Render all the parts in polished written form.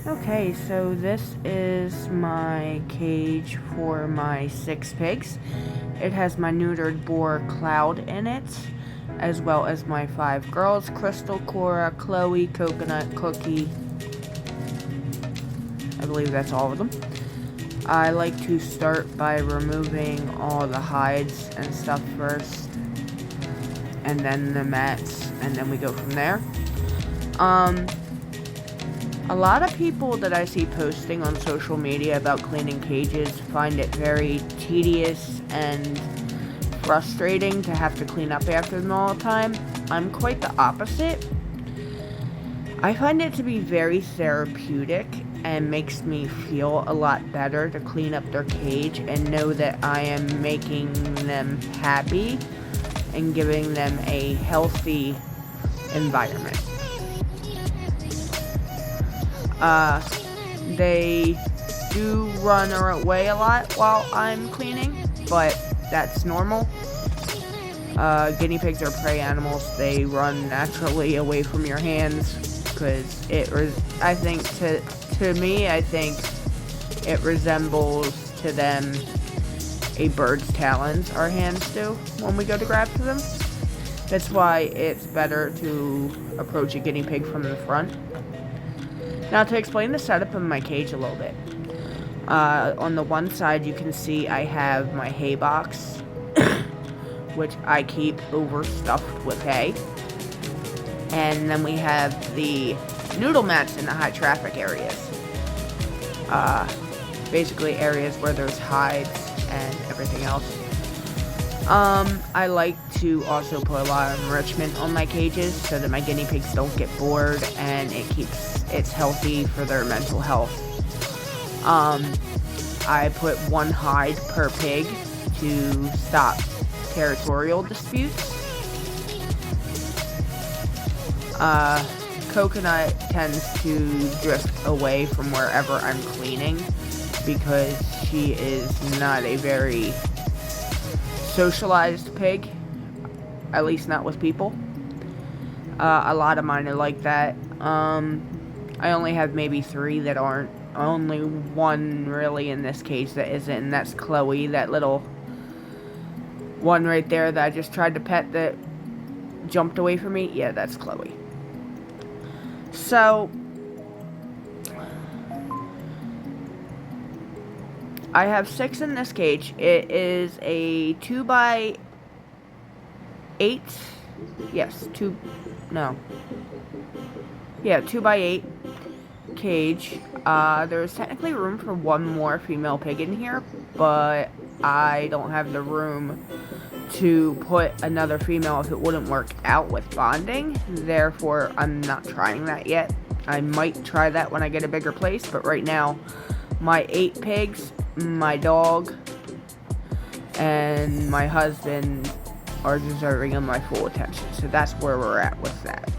Okay, so this is my cage for my 6 pigs. It has my neutered boar Cloud in it, as well as my 5 girls, Crystal, Cora, Chloe, Coconut, Cookie. I believe that's all of them. I like to start by removing all the hides and stuff first, and then the mats, and then we go from there. A lot of people that I see posting on social media about cleaning cages find it very tedious and frustrating to have to clean up after them all the time. I'm quite the opposite. I find it to be very therapeutic and makes me feel a lot better to clean up their cage and know that I am making them happy and giving them a healthy environment. They do run away a lot while I'm cleaning, but that's normal. Guinea pigs are prey animals. They run naturally away from your hands because I think to me, I think it resembles to them a bird's talons our hands do when we go to grab to them. That's why it's better to approach a guinea pig from the front. Now, to explain the setup of my cage a little bit. On the one side, you can see I have my hay box, which I keep overstuffed with hay. And then we have the noodle mats in the high traffic areas. Basically areas where there's hides and everything else. I like to also put a lot of enrichment on my cages so that my guinea pigs don't get bored and it's healthy for their mental health. I put 1 hide per pig to stop territorial disputes. Coconut tends to drift away from wherever I'm cleaning because she is not a very socialized pig, at least not with people. A lot of mine are like that. I only have maybe 3 that aren't. Only 1 really in this case that isn't, and that's Chloe, that little one right there that I just tried to pet that jumped away from me. Yeah, that's Chloe. So I have 6 in this cage. It is a 2x8. Yes, 2x8 cage. There's technically room for 1 more female pig in here, but I don't have the room to put another female if it wouldn't work out with bonding. Therefore, I'm not trying that yet. I might try that when I get a bigger place, but right now, my 8 pigs, my dog, and my husband are deserving of my full attention. So that's where we're at with that.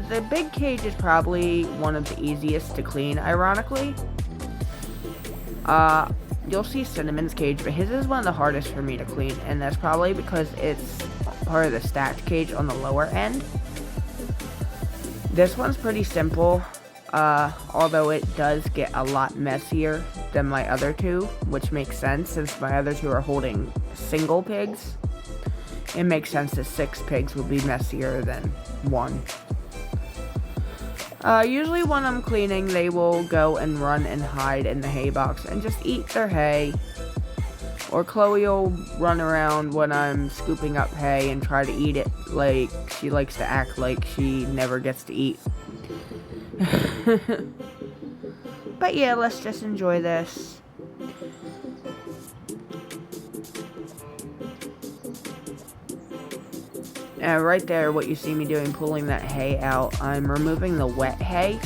The big cage is probably one of the easiest to clean, ironically. You'll see Cinnamon's cage, but his is one of the hardest for me to clean, and that's probably because it's part of the stacked cage on the lower end. This one's pretty simple, although it does get a lot messier than my other 2, which makes sense since my other 2 are holding single pigs. It makes sense that 6 pigs would be messier than 1. Usually when I'm cleaning, they will go and run and hide in the hay box and just eat their hay. Or Chloe will run around when I'm scooping up hay and try to eat it, like she likes to act like she never gets to eat. But yeah, let's just enjoy this. Right there, what you see me doing, pulling that hay out, I'm removing the wet hay,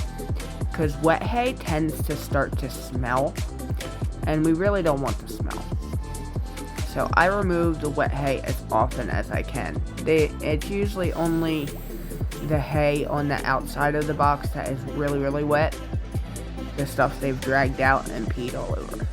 because wet hay tends to start to smell, and we really don't want the smell. So I remove the wet hay as often as I can. It's usually only the hay on the outside of the box that is really, really wet. The stuff they've dragged out and peed all over.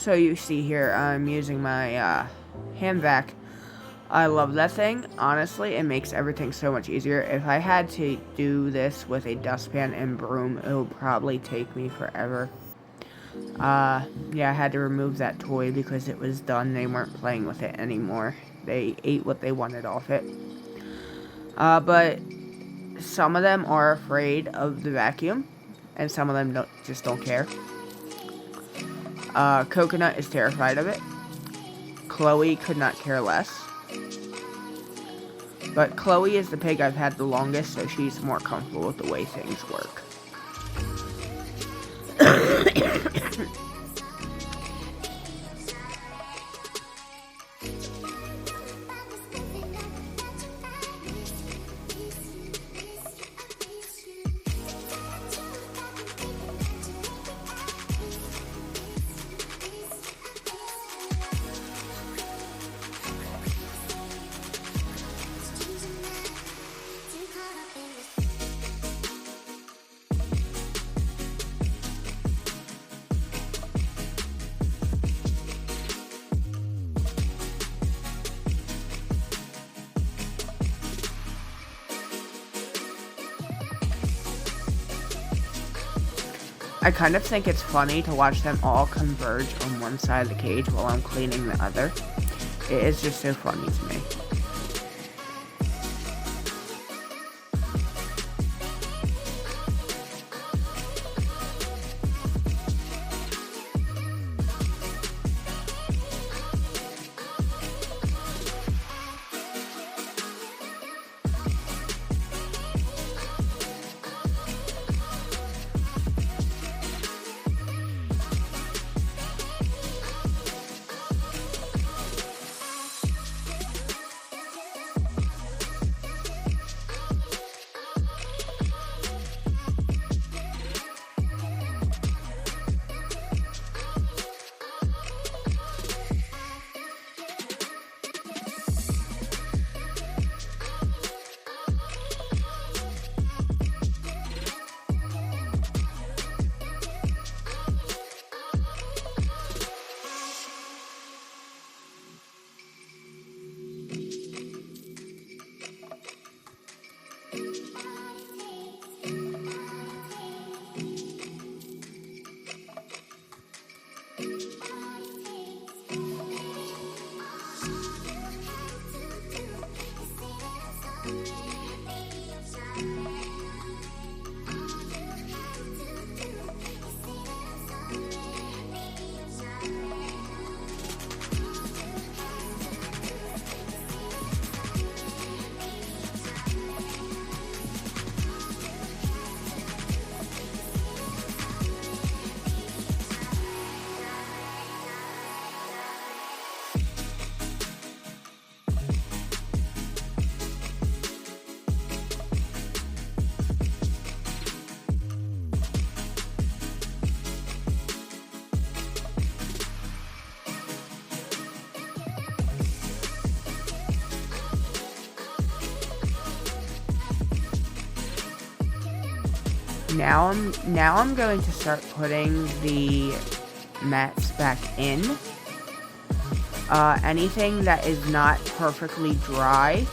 So you see here, I'm using my hand vac. I love that thing. Honestly, it makes everything so much easier. If I had to do this with a dustpan and broom, it would probably take me forever. Yeah, I had to remove that toy because it was done. They weren't playing with it anymore. They ate what they wanted off it. But some of them are afraid of the vacuum, and some of them just don't care. Coconut is terrified of it. Chloe could not care less. But Chloe is the pig I've had the longest, so she's more comfortable with the way things work. I kind of think it's funny to watch them all converge on one side of the cage while I'm cleaning the other. It is just so funny to me. Now I'm going to start putting the mats back in. Anything that is not perfectly dry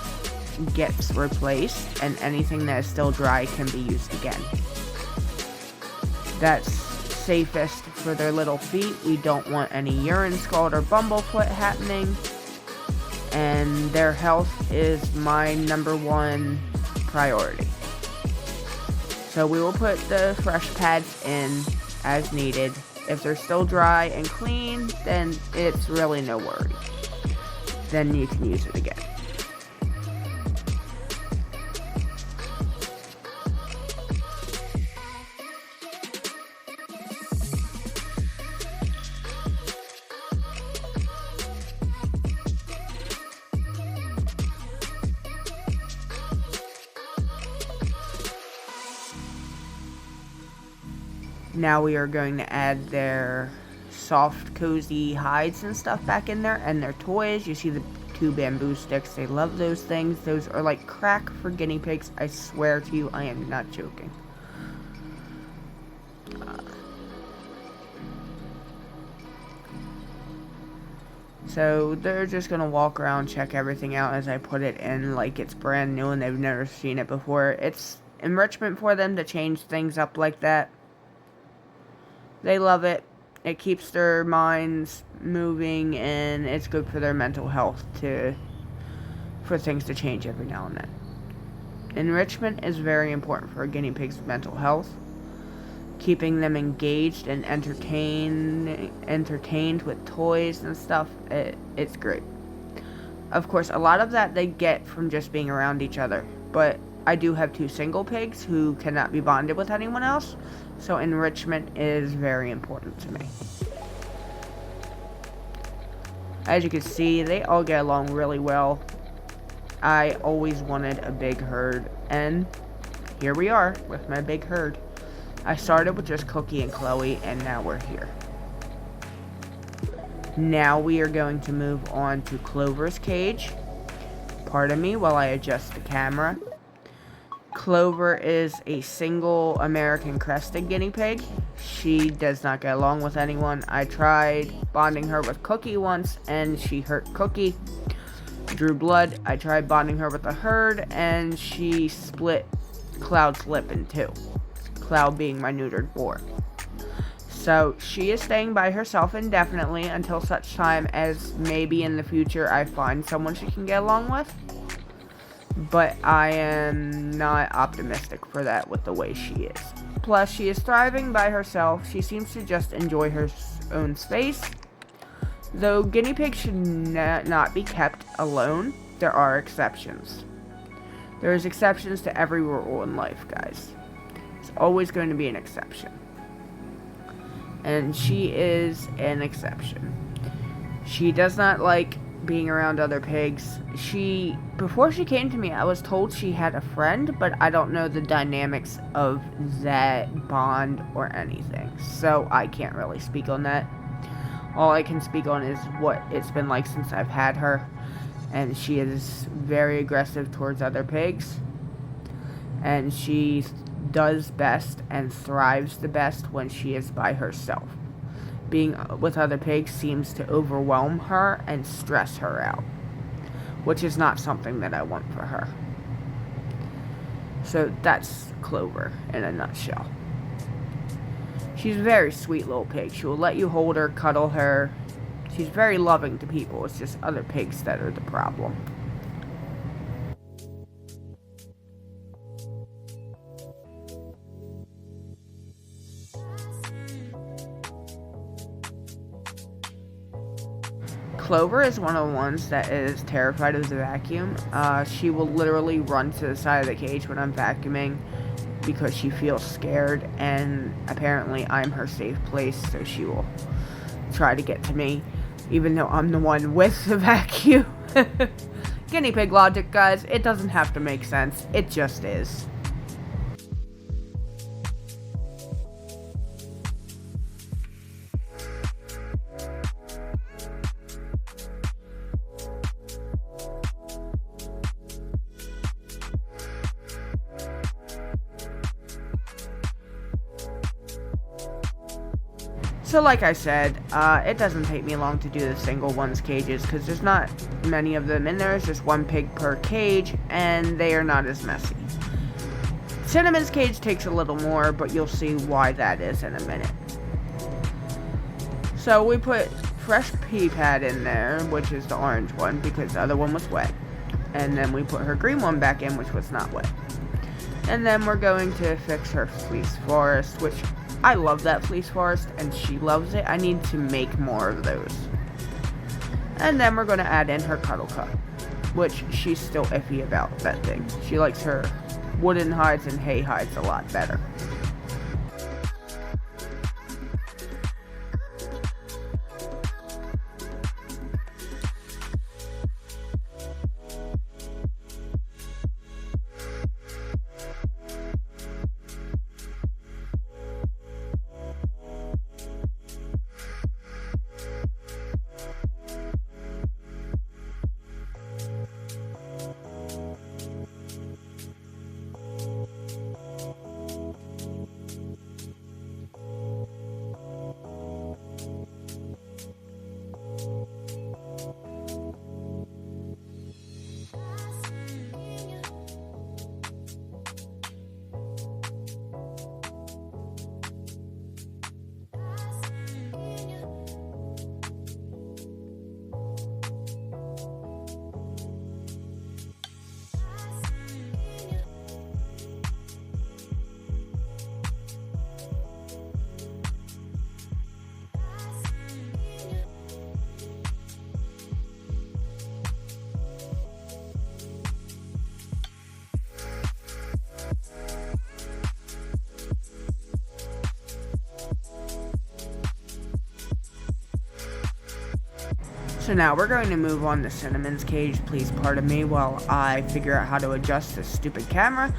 gets replaced, and anything that is still dry can be used again. That's safest for their little feet. We don't want any urine scald or bumblefoot happening, and their health is my #1 priority. So we will put the fresh pads in as needed. If they're still dry and clean, then it's really no worry. Then you can use it again. Now we are going to add their soft, cozy hides and stuff back in there, and their toys. You see the 2 bamboo sticks. They love those things. Those are like crack for guinea pigs. I swear to you, I am not joking. So they're just gonna walk around, check everything out as I put it in like it's brand new and they've never seen it before. It's enrichment for them to change things up like that. They love it. It keeps their minds moving and it's good for their mental health for things to change every now and then. Enrichment is very important for a guinea pig's mental health. Keeping them engaged and entertained with toys and stuff, it's great. Of course, a lot of that they get from just being around each other, but I do have 2 single pigs who cannot be bonded with anyone else, so enrichment is very important to me. As you can see, they all get along really well. I always wanted a big herd, and here we are with my big herd. I started with just Cookie and Chloe, and now we're here. Now we are going to move on to Clover's cage. Pardon me while I adjust the camera. Clover is a single American crested guinea pig. She does not get along with anyone. I tried bonding her with Cookie once, and she hurt Cookie. Drew blood. I tried bonding her with the herd, and she split Cloud's lip in 2. Cloud being my neutered boar. So she is staying by herself indefinitely until such time as maybe in the future I find someone she can get along with. But I am not optimistic for that with the way she is. Plus, she is thriving by herself. She seems to just enjoy her own space. Though guinea pigs should not be kept alone, there are exceptions. There's exceptions to every rule in life, guys. There's always going to be an exception. And she is an exception. She does not like being around other pigs. Before she came to me, I was told she had a friend, but I don't know the dynamics of that bond or anything. So I can't really speak on that. All I can speak on is what it's been like since I've had her. And she is very aggressive towards other pigs. And she does best and thrives the best when she is by herself. Being with other pigs seems to overwhelm her and stress her out, which is not something that I want for her. So that's Clover in a nutshell. She's a very sweet little pig. She will let you hold her, cuddle her. She's very loving to people. It's just other pigs that are the problem. Clover is one of the ones that is terrified of the vacuum. She will literally run to the side of the cage when I'm vacuuming because she feels scared, and apparently I'm her safe place, so she will try to get to me, even though I'm the one with the vacuum. Guinea pig logic, guys. It doesn't have to make sense. It just is. So like I said, it doesn't take me long to do the single ones cages because there's not many of them in there. It's just 1 pig per cage, and they are not as messy. Cinnamon's cage takes a little more, but you'll see why that is in a minute. So we put fresh pea pad in there, which is the orange one, because the other one was wet. And then we put her green one back in, which was not wet. And then we're going to fix her fleece forest, which I love that fleece forest, and she loves it. I need to make more of those. And then we're going to add in her cuddle cup, which she's still iffy about that thing. She likes her wooden hides and hay hides a lot better. So now we're going to move on to Cinnamon's cage. Please pardon me while I figure out how to adjust this stupid camera.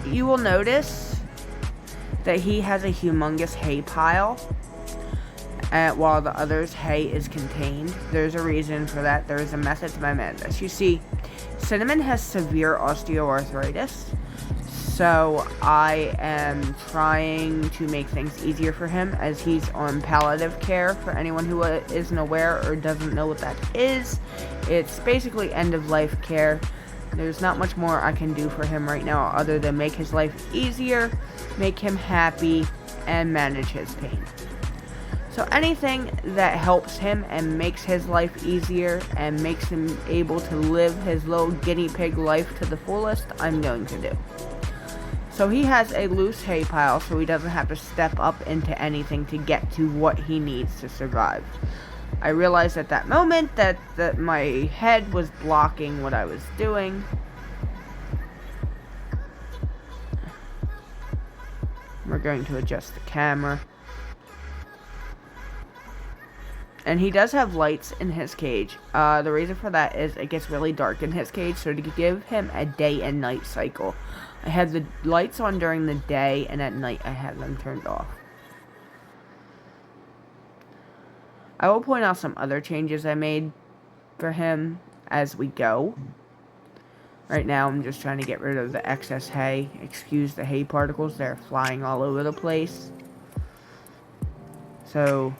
You will notice that he has a humongous hay pile, while the other's hay is contained. There's a reason for that. There is a method to my madness. You see, Cinnamon has severe osteoarthritis, so I am trying to make things easier for him as he's on palliative care. For anyone who isn't aware or doesn't know what that is, it's basically end-of-life care. There's not much more I can do for him right now other than make his life easier, make him happy, and manage his pain. So anything that helps him and makes his life easier and makes him able to live his little guinea pig life to the fullest, I'm going to do. So he has a loose hay pile, so he doesn't have to step up into anything to get to what he needs to survive. I realized at that moment that my head was blocking what I was doing. We're going to adjust the camera. And he does have lights in his cage. The reason for that is it gets really dark in his cage, so to give him a day and night cycle. I have the lights on during the day, and at night I have them turned off. I will point out some other changes I made for him as we go. Right now I'm just trying to get rid of the excess hay. Excuse the hay particles, they're flying all over the place. So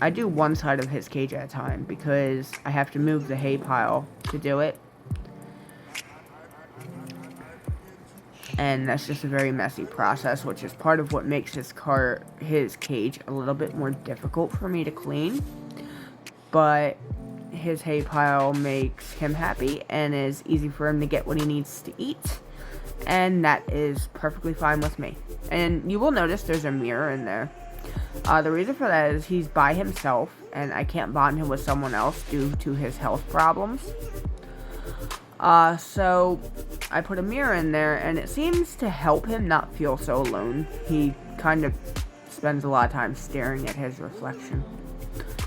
I do one side of his cage at a time because I have to move the hay pile to do it. And that's just a very messy process, which is part of what makes his cage a little bit more difficult for me to clean. But his hay pile makes him happy and is easy for him to get what he needs to eat. And that is perfectly fine with me. And you will notice there's a mirror in there. The reason for that is he's by himself, and I can't bond him with someone else due to his health problems. So I put a mirror in there, and it seems to help him not feel so alone. He kind of spends a lot of time staring at his reflection.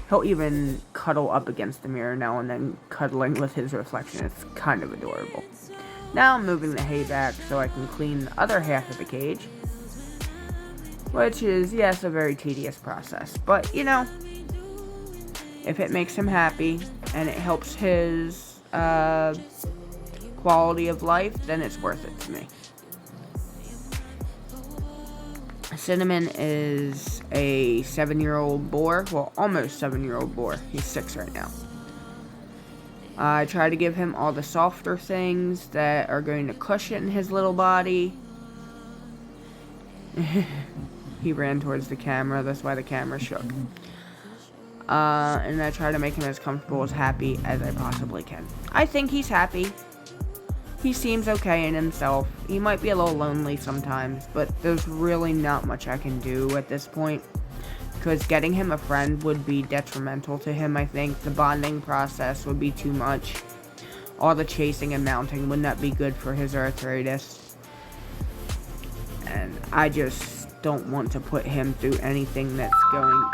He'll even cuddle up against the mirror now and then, cuddling with his reflection. It's kind of adorable. Now I'm moving the hay back so I can clean the other half of the cage. Which is, yes, a very tedious process. But, you know, if it makes him happy and it helps his quality of life, then it's worth it to me. Cinnamon is a 7-year-old boar. Well, almost 7-year-old boar. He's 6 right now. I try to give him all the softer things that are going to cushion his little body. He ran towards the camera, that's why the camera shook. And I try to make him as comfortable, as happy as I possibly can. I think he's happy. He seems okay in himself. He might be a little lonely sometimes, but there's really not much I can do at this point. Because getting him a friend would be detrimental to him, I think. The bonding process would be too much. All the chasing and mounting would not be good for his arthritis. And I just don't want to put him through anything that's going...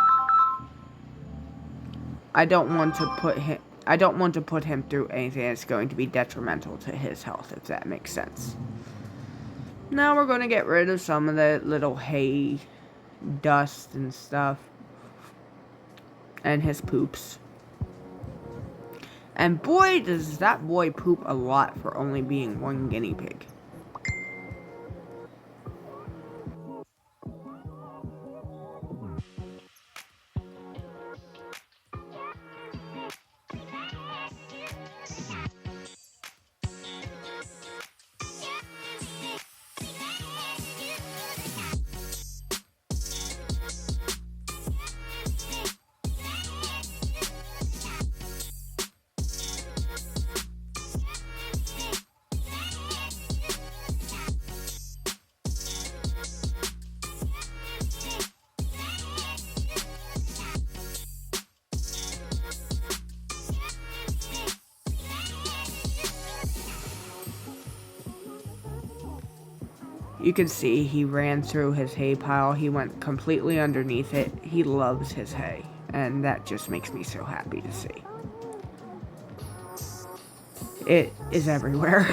I don't want to put him through anything that's going to be detrimental to his health, if that makes sense. Now we're going to get rid of some of the little hay dust and stuff. And his poops. And boy, does that boy poop a lot for only being one guinea pig. You can see he ran through his hay pile. He went completely underneath it. He loves his hay, and that just makes me so happy to see. It is everywhere.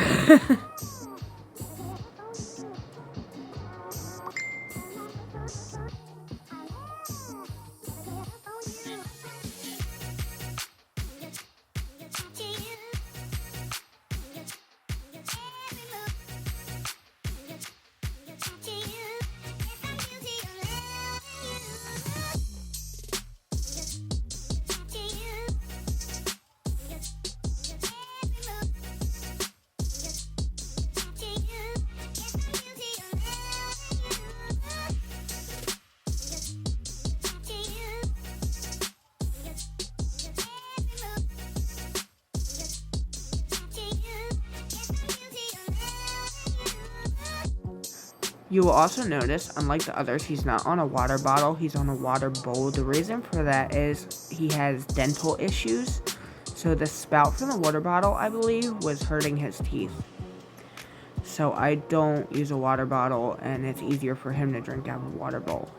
You will also notice, unlike the others, he's not on a water bottle, he's on a water bowl. The reason for that is he has dental issues, so the spout from the water bottle, I believe, was hurting his teeth. So I don't use a water bottle, and it's easier for him to drink out of a water bowl.